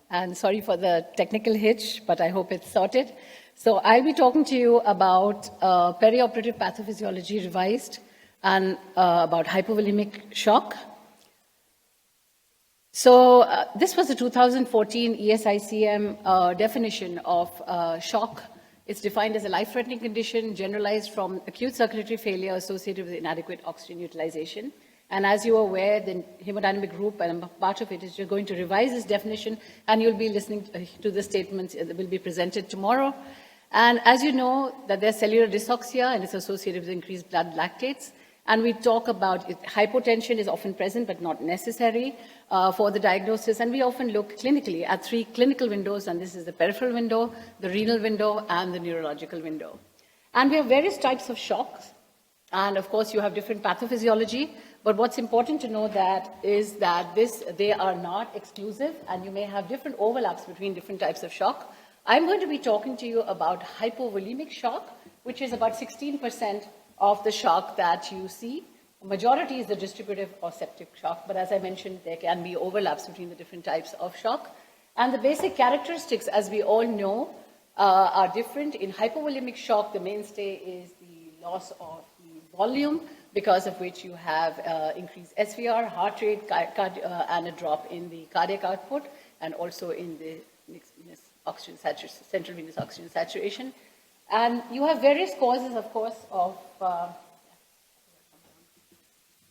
and sorry for the technical hitch, but I hope it's sorted. So I'll be talking to you about perioperative pathophysiology revised and about hypovolemic shock. So this was the 2014 ESICM definition of shock. It's defined as a life-threatening condition generalized from acute circulatory failure associated with inadequate oxygen utilization. And as you are aware, the hemodynamic group, and I'm part of it, is you're going to revise this definition, and you'll be listening to the statements that will be presented tomorrow. And as you know, that there's cellular dysoxia, and it's associated with increased blood lactates. And we talk about hypotension is often present, but not necessary for the diagnosis. And we often look clinically at three clinical windows, and this is the peripheral window, the renal window, and the neurological window. And we have various types of shocks. And of course, you have different pathophysiology. But what's important to know is that they are not exclusive, and you may have different overlaps between different types of shock. I'm going to be talking to you about hypovolemic shock, which is about 16% of the shock that you see. The majority is the distributive or septic shock, but as I mentioned, there can be overlaps between the different types of shock. And the basic characteristics, as we all know, are different. In hypovolemic shock, the mainstay is the loss of the volume, because of which you have increased SVR, heart rate, and a drop in the cardiac output, and also in the oxygen saturation, central venous oxygen saturation. And you have various causes, of course, of...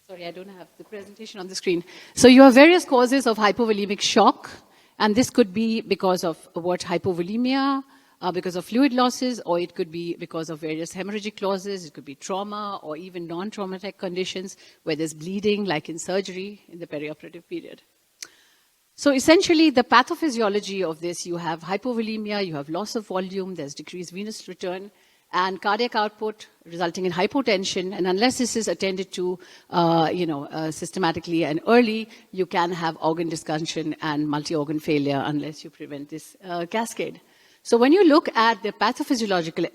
sorry, I don't have the presentation on the screen. So you have various causes of hypovolemic shock, and this could be because of hypovolemia, because of fluid losses, or it could be because of various hemorrhagic causes. It could be trauma or even non-traumatic conditions where there's bleeding, like in surgery in the perioperative period. So essentially, the pathophysiology of this, you have hypovolemia, you have loss of volume, there's decreased venous return, and cardiac output resulting in hypotension. And unless this is attended to, systematically and early, you can have organ dysfunction and multi-organ failure unless you prevent this cascade. So when you look at the pathophysiological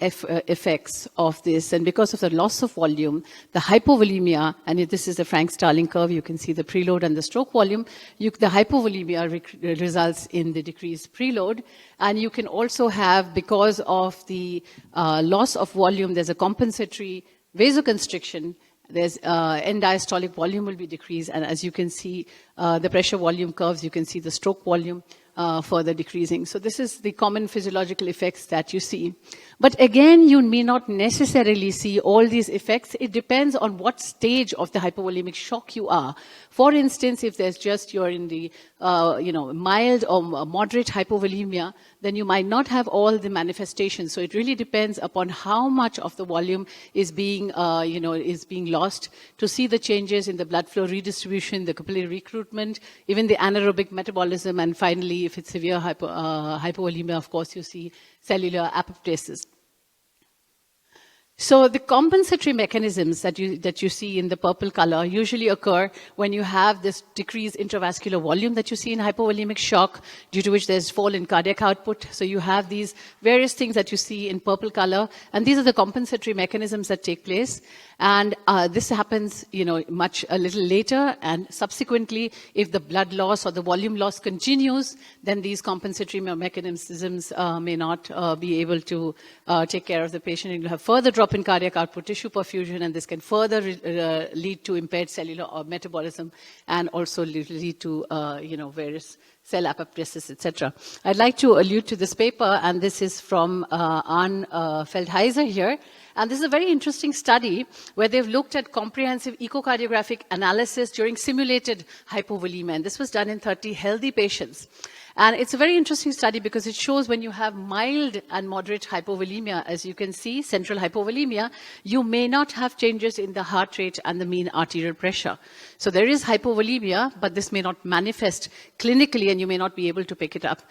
effects of this, and because of the loss of volume, the hypovolemia, and this is the Frank-Starling curve, you can see the preload and the stroke volume, the hypovolemia results in the decreased preload. And you can also have, because of the loss of volume, there's a compensatory vasoconstriction. There's end diastolic volume will be decreased, and as you can see, the pressure volume curves, you can see the stroke volume further decreasing. So this is the common physiological effects that you see. But again, you may not necessarily see all these effects. It depends on what stage of the hypovolemic shock you are. For instance, if there's just you're in the mild or moderate hypovolemia, then you might not have all the manifestations. So it really depends upon how much of the volume is being lost to see the changes in the blood flow redistribution, the capillary recruitment, even the anaerobic metabolism, and finally, if it's severe hypovolemia, of course, you see cellular apoptosis. So the compensatory mechanisms that you see in the purple color usually occur when you have this decreased intravascular volume that you see in hypovolemic shock, due to which there's fall in cardiac output. So you have these various things that you see in purple color, and these are the compensatory mechanisms that take place. And this happens, a little later, and subsequently, if the blood loss or the volume loss continues, then these compensatory mechanisms may not be able to take care of the patient. And you'll have further drop in cardiac output, tissue perfusion, and this can further lead to impaired cellular or metabolism, and also lead to various cell apoptosis, etc. I'd like to allude to this paper, and this is from Arne Feldheiser here. And this is a very interesting study where they've looked at comprehensive echocardiographic analysis during simulated hypovolemia. And this was done in 30 healthy patients. And it's a very interesting study because it shows when you have mild and moderate hypovolemia, as you can see, central hypovolemia, you may not have changes in the heart rate and the mean arterial pressure. So there is hypovolemia, but this may not manifest clinically, and you may not be able to pick it up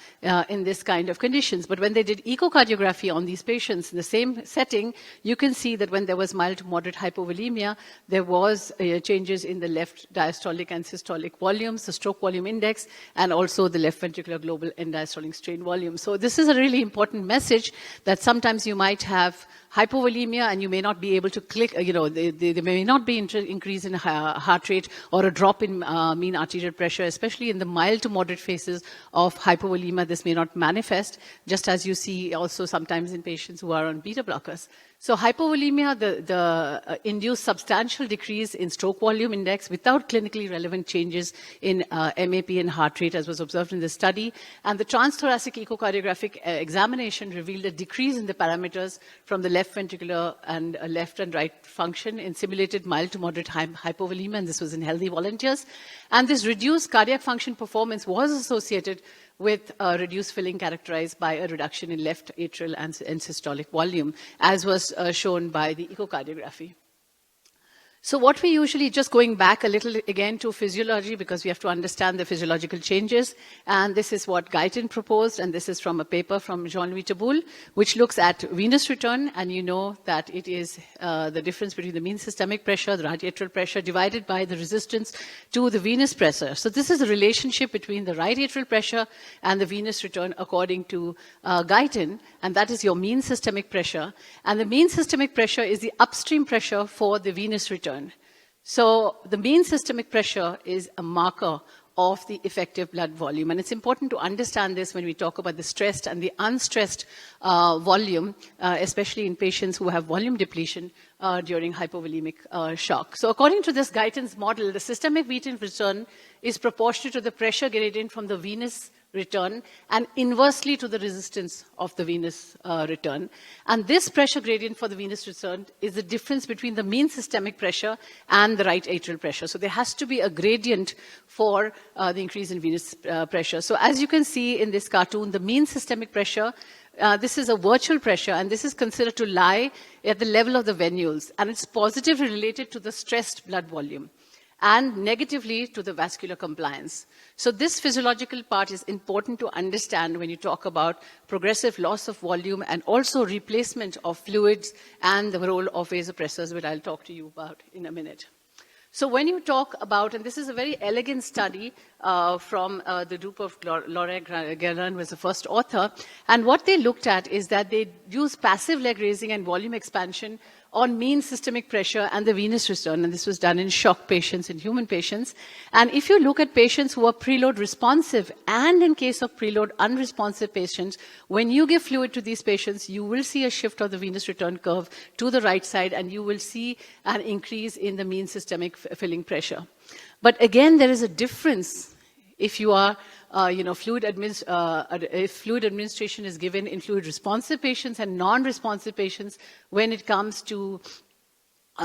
in this kind of conditions. But when they did echocardiography on these patients in the same setting, you can see that when there was mild to moderate hypovolemia, there was changes in the left diastolic and systolic volumes, the stroke volume index, and also the left ventricular ventricular global end diastolic strain volume. So this is a really important message that sometimes you might have hypovolemia and you may not be able to click, there may not be increase in heart rate or a drop in mean arterial pressure, especially in the mild to moderate phases of hypovolemia. This may not manifest, just as you see also sometimes in patients who are on beta blockers. So hypovolemia, the induced substantial decrease in stroke volume index without clinically relevant changes in MAP and heart rate, as was observed in the study. And the transthoracic echocardiographic examination revealed a decrease in the parameters from the left ventricular and left and right function in simulated mild to moderate hypovolemia, and this was in healthy volunteers. And this reduced cardiac function performance was associated with reduced filling characterized by a reduction in left atrial and systolic volume, as was shown by the echocardiography. So what we usually, just going back a little again to physiology, because we have to understand the physiological changes, and this is what Guyton proposed, and this is from a paper from Jean-Louis Taboul, which looks at venous return, and you know that it is the difference between the mean systemic pressure, the right atrial pressure, divided by the resistance to the venous pressure. So this is the relationship between the right atrial pressure and the venous return according to Guyton, and that is your mean systemic pressure. And the mean systemic pressure is the upstream pressure for the venous return. So the mean systemic pressure is a marker of the effective blood volume. And it's important to understand this when we talk about the stressed and the unstressed volume, especially in patients who have volume depletion during hypovolemic shock. So according to this Guyton's model, the systemic venous return is proportional to the pressure gradient from the venous return and inversely to the resistance of the venous return. And this pressure gradient for the venous return is the difference between the mean systemic pressure and the right atrial pressure. So there has to be a gradient for the increase in venous pressure. So as you can see in this cartoon, the mean systemic pressure, this is a virtual pressure, and this is considered to lie at the level of the venules, and it's positively related to the stressed blood volume and negatively to the vascular compliance. So this physiological part is important to understand when you talk about progressive loss of volume and also replacement of fluids and the role of vasopressors, which I'll talk to you about in a minute. So when you talk about, and this is a very elegant study from the group of Laurent Guérin was the first author, and what they looked at is that they used passive leg raising and volume expansion on mean systemic pressure and the venous return, and this was done in shock patients, in human patients. And if you look at patients who are preload responsive, and in case of preload unresponsive patients, when you give fluid to these patients, you will see a shift of the venous return curve to the right side, and you will see an increase in the mean systemic filling pressure. But again, there is a difference if you are if fluid administration is given in fluid-responsive patients and non-responsive patients when it comes to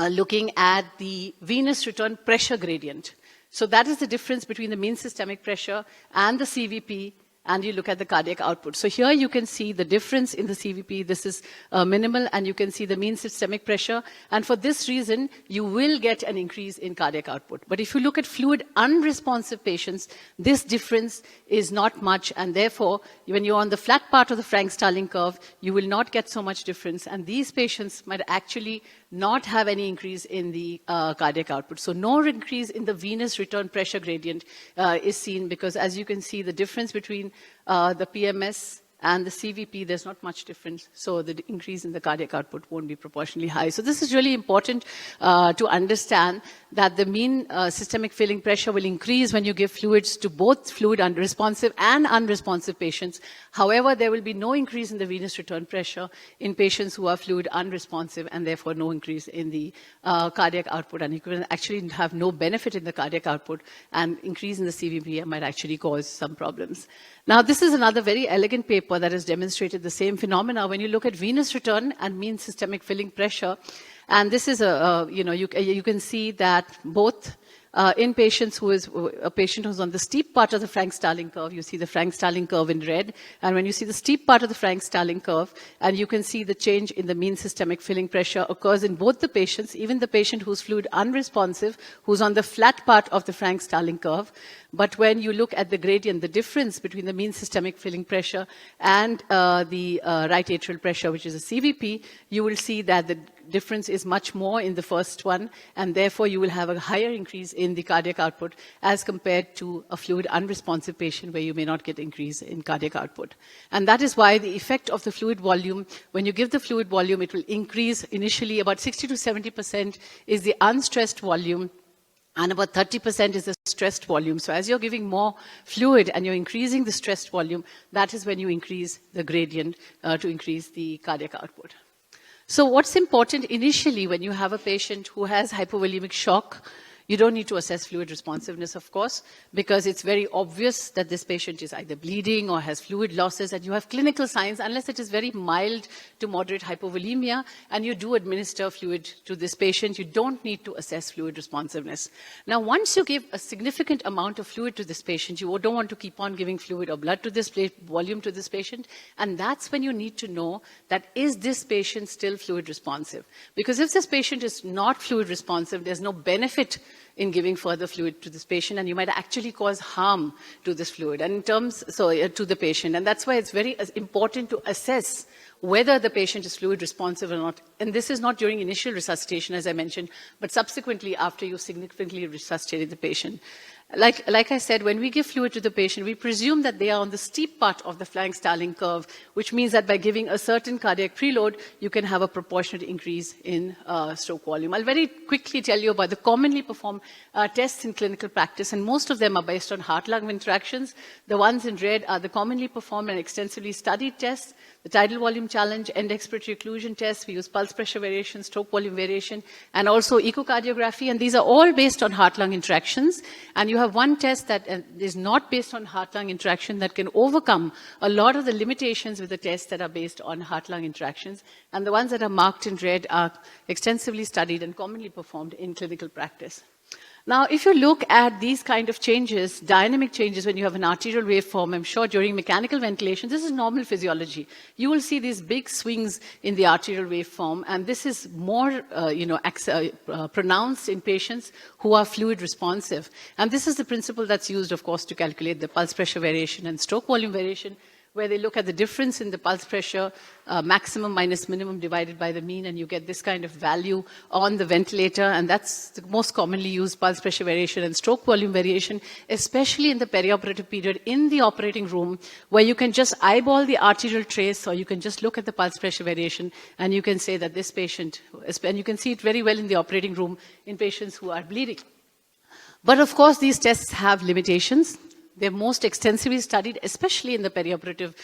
looking at the venous return pressure gradient. So that is the difference between the mean systemic pressure and the CVP, and you look at the cardiac output. So here you can see the difference in the CVP. This is minimal, and you can see the mean systemic pressure. And for this reason, you will get an increase in cardiac output. But if you look at fluid unresponsive patients, this difference is not much, and therefore, when you're on the flat part of the Frank-Starling curve, you will not get so much difference. And these patients might actually not have any increase in the cardiac output. So no increase in the venous return pressure gradient is seen, because as you can see, the difference between the PMS and the CVP, there's not much difference. So the increase in the cardiac output won't be proportionally high. So this is really important to understand that the mean systemic filling pressure will increase when you give fluids to both fluid responsive and unresponsive patients. However, there will be no increase in the venous return pressure in patients who are fluid unresponsive, and therefore no increase in the cardiac output. And you can actually have no benefit in the cardiac output, and increase in the CVP might actually cause some problems. Now, this is another very elegant paper that has demonstrated the same phenomena when you look at venous return and mean systemic filling pressure. And this is you can see that both in patients a patient who's on the steep part of the Frank-Starling curve, you see the Frank-Starling curve in red, and when you see the steep part of the Frank-Starling curve, and you can see the change in the mean systemic filling pressure occurs in both the patients, even the patient who's fluid unresponsive, who's on the flat part of the Frank-Starling curve. But when you look at the gradient, the difference between the mean systemic filling pressure and the right atrial pressure, which is a CVP, you will see that the difference is much more in the first one, and therefore you will have a higher increase in the cardiac output as compared to a fluid unresponsive patient where you may not get increase in cardiac output. And that is why the effect of the fluid volume, when you give the fluid volume, it will increase initially about 60 to 70% is the unstressed volume, and about 30% is the stressed volume. So as you're giving more fluid and you're increasing the stressed volume, that is when you increase the gradient to increase the cardiac output. So what's important initially when you have a patient who has hypovolemic shock, you don't need to assess fluid responsiveness, of course, because it's very obvious that this patient is either bleeding or has fluid losses, and you have clinical signs, unless it is very mild to moderate hypovolemia, and you do administer fluid to this patient, you don't need to assess fluid responsiveness. Now, once you give a significant amount of fluid to this patient, you don't want to keep on giving fluid or blood to this volume to this patient, and that's when you need to know that is this patient still fluid responsive? Because if this patient is not fluid responsive, there's no benefit in giving further fluid to this patient, and you might actually cause harm to this fluid and in terms, to the patient. And that's why it's very important to assess whether the patient is fluid responsive or not. And this is not during initial resuscitation, as I mentioned, but subsequently after you significantly resuscitated the patient. Like I said, when we give fluid to the patient, we presume that they are on the steep part of the Flank-Starling curve, which means that by giving a certain cardiac preload, you can have a proportionate increase in stroke volume. I'll very quickly tell you about the commonly performed tests in clinical practice, and most of them are based on heart-lung interactions. The ones in red are the commonly performed and extensively studied tests: the tidal volume challenge, end expiratory occlusion test. We use pulse pressure variation, stroke volume variation, and also echocardiography. And these are all based on heart-lung interactions. And you have one test that is not based on heart-lung interaction that can overcome a lot of the limitations with the tests that are based on heart-lung interactions. And the ones that are marked in red are extensively studied and commonly performed in clinical practice. Now, if you look at these kind of changes, dynamic changes when you have an arterial waveform, I'm sure during mechanical ventilation, this is normal physiology. You will see these big swings in the arterial waveform, and this is more, pronounced in patients who are fluid responsive. And this is the principle that's used, of course, to calculate the pulse pressure variation and stroke volume variation, where they look at the difference in the pulse pressure, maximum minus minimum divided by the mean, and you get this kind of value on the ventilator, and that's the most commonly used pulse pressure variation and stroke volume variation, especially in the perioperative period in the operating room, where you can just eyeball the arterial trace, or you can just look at the pulse pressure variation, and you can say that this patient, and you can see it very well in the operating room in patients who are bleeding. But of course, these tests have limitations. They're most extensively studied, especially in the perioperative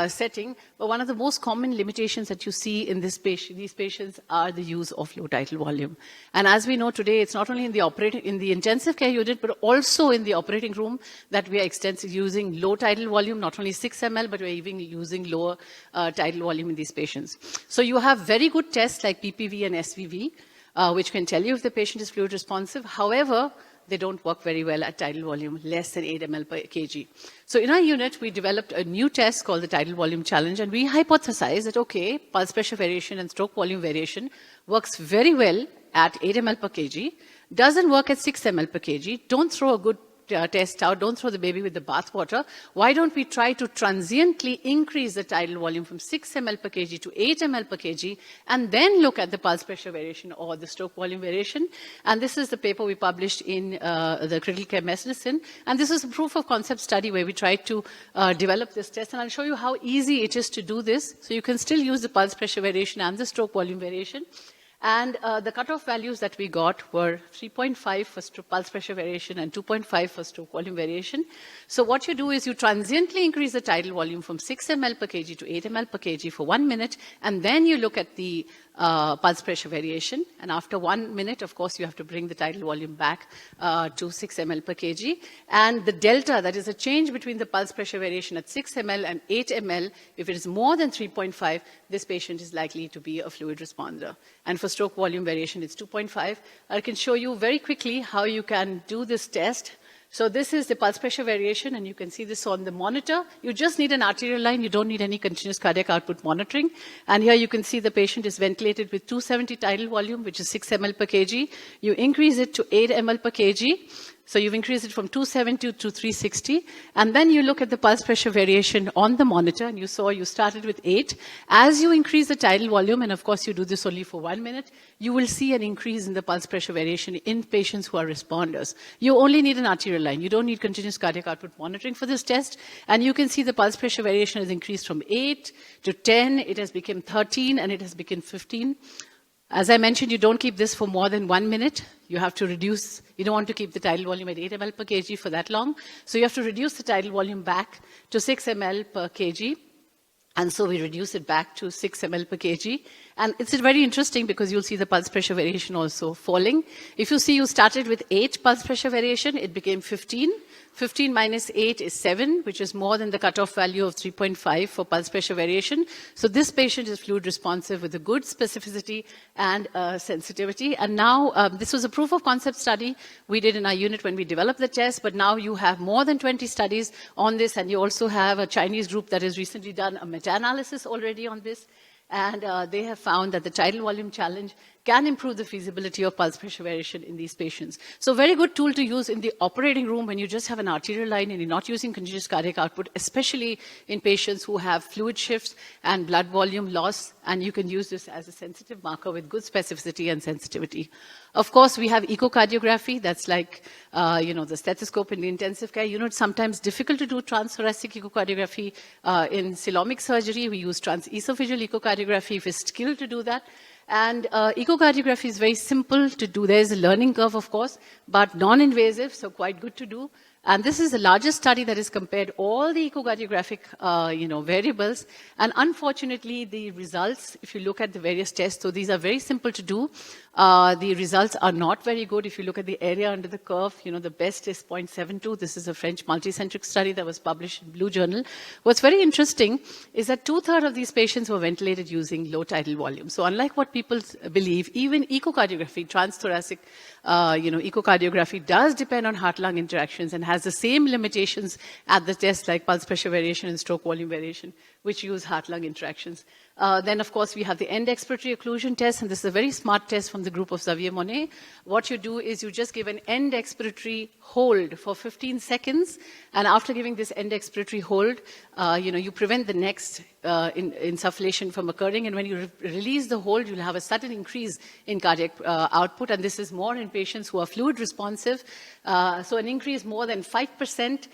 setting. But one of the most common limitations that you see in these patients are the use of low tidal volume. And as we know today, it's not only in the intensive care unit, but also in the operating room that we are extensively using low tidal volume, not only 6 ml, but we're even using lower tidal volume in these patients. So you have very good tests like PPV and SVV, which can tell you if the patient is fluid responsive. However, they don't work very well at tidal volume less than 8 ml per kg. So in our unit, we developed a new test called the tidal volume challenge, and we hypothesized that, okay, pulse pressure variation and stroke volume variation works very well at 8 ml per kg, doesn't work at 6 ml per kg. Don't throw a good test out, don't throw the baby with the bathwater. Why don't we try to transiently increase the tidal volume from 6 ml per kg to 8 ml per kg, and then look at the pulse pressure variation or the stroke volume variation? And this is the paper we published in the Critical Care Medicine. And this is a proof of concept study where we tried to develop this test. And I'll show you how easy it is to do this. So you can still use the pulse pressure variation and the stroke volume variation. And the cutoff values that we got were 3.5 for pulse pressure variation and 2.5 for stroke volume variation. So what you do is you transiently increase the tidal volume from 6 ml per kg to 8 ml per kg for 1 minute, and then you look at the pulse pressure variation. And after 1 minute, of course, you have to bring the tidal volume back to 6 ml per kg. And the delta, that is a change between the pulse pressure variation at 6 ml and 8 ml, if it is more than 3.5, this patient is likely to be a fluid responder. And for stroke volume variation, it's 2.5. I can show you very quickly how you can do this test. So this is the pulse pressure variation, and you can see this on the monitor. You just need an arterial line. You don't need any continuous cardiac output monitoring. And here you can see the patient is ventilated with 270 tidal volume, which is 6 ml per kg. You increase it to 8 ml per kg. So you've increased it from 270 to 360. And then you look at the pulse pressure variation on the monitor, and you saw you started with 8. As you increase the tidal volume, and of course you do this only for 1 minute, you will see an increase in the pulse pressure variation in patients who are responders. You only need an arterial line. You don't need continuous cardiac output monitoring for this test. And you can see the pulse pressure variation has increased from 8 to 10. It has become 13, and it has become 15. As I mentioned, you don't keep this for more than 1 minute. You have to reduce, you don't want to keep the tidal volume at 8 ml per kg for that long. So you have to reduce the tidal volume back to 6 ml per kg. And so we reduce it back to 6 ml per kg. And it's very interesting because you'll see the pulse pressure variation also falling. If you see you started with 8 pulse pressure variation, it became 15. 15 minus 8 is 7, which is more than the cutoff value of 3.5 for pulse pressure variation. So this patient is fluid responsive with a good specificity and sensitivity. And now this was a proof of concept study we did in our unit when we developed the test, but now you have more than 20 studies on this, and you also have a Chinese group that has recently done a meta-analysis already on this. And they have found that the tidal volume challenge can improve the feasibility of pulse pressure variation in these patients. So very good tool to use in the operating room when you just have an arterial line and you're not using continuous cardiac output, especially in patients who have fluid shifts and blood volume loss. And you can use this as a sensitive marker with good specificity and sensitivity. Of course, we have echocardiography. That's like, the stethoscope in the intensive care. It's sometimes difficult to do transthoracic echocardiography in coelomic surgery. We use transesophageal echocardiography if we're skilled to do that. And echocardiography is very simple to do. There's a learning curve, of course, but non-invasive, so quite good to do. And this is the largest study that has compared all the echocardiographic, variables. And unfortunately, the results, if you look at the various tests, so these are very simple to do. The results are not very good. If you look at the area under the curve, the best is 0.72. This is a French multicentric study that was published in Blue Journal. What's very interesting is that 2/3 of these patients were ventilated using low tidal volume. So unlike what people believe, even echocardiography, transthoracic, echocardiography does depend on heart-lung interactions and has the same limitations at the test like pulse pressure variation and stroke volume variation, which use heart-lung interactions. Then, of course, we have the end expiratory occlusion test, and this is a very smart test from the group of Xavier Monet. What you do is you just give an end expiratory hold for 15 seconds, and after giving this end expiratory hold, you prevent the next insufflation from occurring, and when you release the hold, you'll have a sudden increase in cardiac output, and this is more in patients who are fluid responsive. So an increase more than 5%.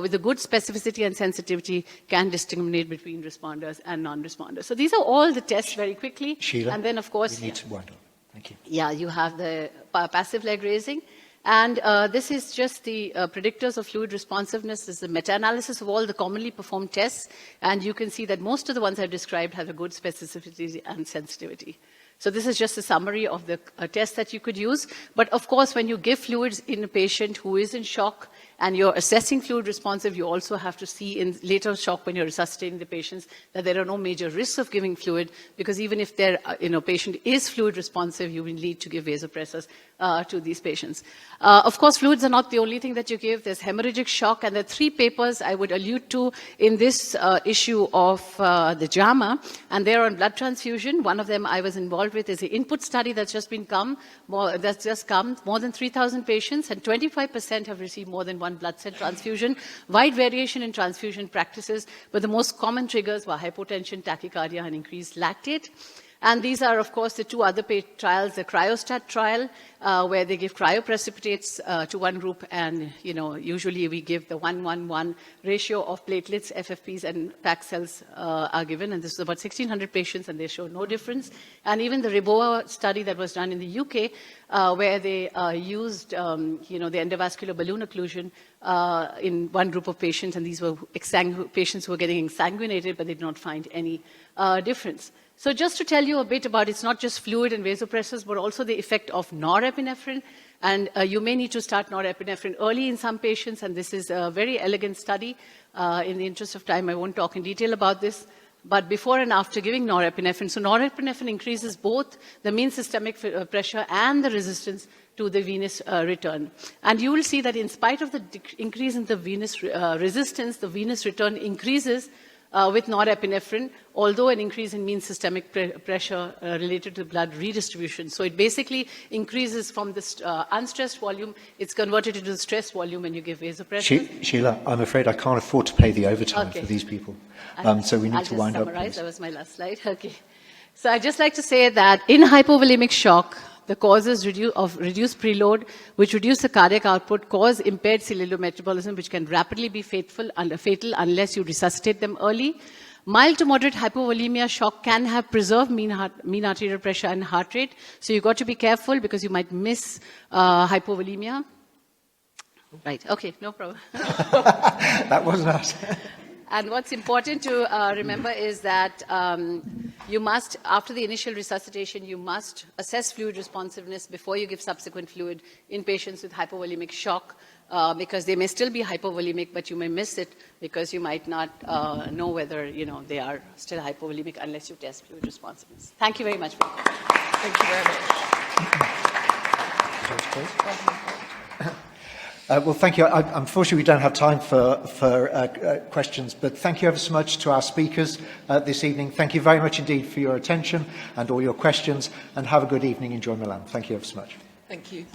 With a good specificity and sensitivity can discriminate between responders and non-responders. So these are all the tests very quickly. Sheila, and then, of course, we need to wind up. Thank you. Yeah, you have the passive leg raising. And this is just the predictors of fluid responsiveness. This is a meta-analysis of all the commonly performed tests. And you can see that most of the ones I've described have a good specificity and sensitivity. So this is just a summary of the tests that you could use. But of course, when you give fluids in a patient who is in shock and you're assessing fluid responsive, you also have to see in later shock when you're resuscitating the patients that there are no major risks of giving fluid, because even if their patient is fluid responsive, you will need to give vasopressors to these patients. Of course, fluids are not the only thing that you give. There's hemorrhagic shock, and there are 3 papers I would allude to in this issue of the JAMA, and they're on blood transfusion. One of them I was involved with is the input study that's just come. More than 3,000 patients, and 25% have received more than one blood cell transfusion. Wide variation in transfusion practices, but the most common triggers were hypotension, tachycardia, and increased lactate. And these are, of course, the 2 other trials, the cryostat trial, where they give cryoprecipitates to one group, and, usually we give the 1:1:1 ratio of platelets, FFPs, and PAC cells are given, and this is about 1,600 patients, and they show no difference. And even the RIBOA study that was done in the UK, where they used, the endovascular balloon occlusion in one group of patients, and these were patients who were getting exsanguinated, but they did not find any difference. So just to tell you a bit about, it's not just fluid and vasopressors, but also the effect of norepinephrine. And you may need to start norepinephrine early in some patients, and this is a very elegant study. In the interest of time, I won't talk in detail about this. But before and after giving norepinephrine, so norepinephrine increases both the mean systemic pressure and the resistance to the venous return. And you will see that in spite of the increase in the venous resistance, the venous return increases with norepinephrine, although an increase in mean systemic pressure related to blood redistribution. So it basically increases from this unstressed volume, it's converted into the stress volume when you give vasopressors. Sheila, I'm afraid I can't afford to pay the overtime for these people. So we need to wind up. That was my last slide. Okay. So I'd just like to say that in hypovolemic shock, the causes of reduced preload, which reduce the cardiac output, cause impaired cellular metabolism, which can rapidly be fatal unless you resuscitate them early. Mild to moderate hypovolemia shock can have preserved mean arterial pressure and heart rate. So you've got to be careful because you might miss hypovolemia. Right, okay, no problem. That wasn't us. And what's important to remember is that you must, after the initial resuscitation, you must assess fluid responsiveness before you give subsequent fluid in patients with hypovolemic shock, because they may still be hypovolemic, but you may miss it because you might not know whether they are still hypovolemic unless you test fluid responsiveness. Thank you very much. Thank you very much. Well, thank you. Unfortunately, we don't have time for questions, but thank you ever so much to our speakers this evening. Thank you very much indeed for your attention and all your questions, and have a good evening. Enjoy Milan. Thank you ever so much. Thank you.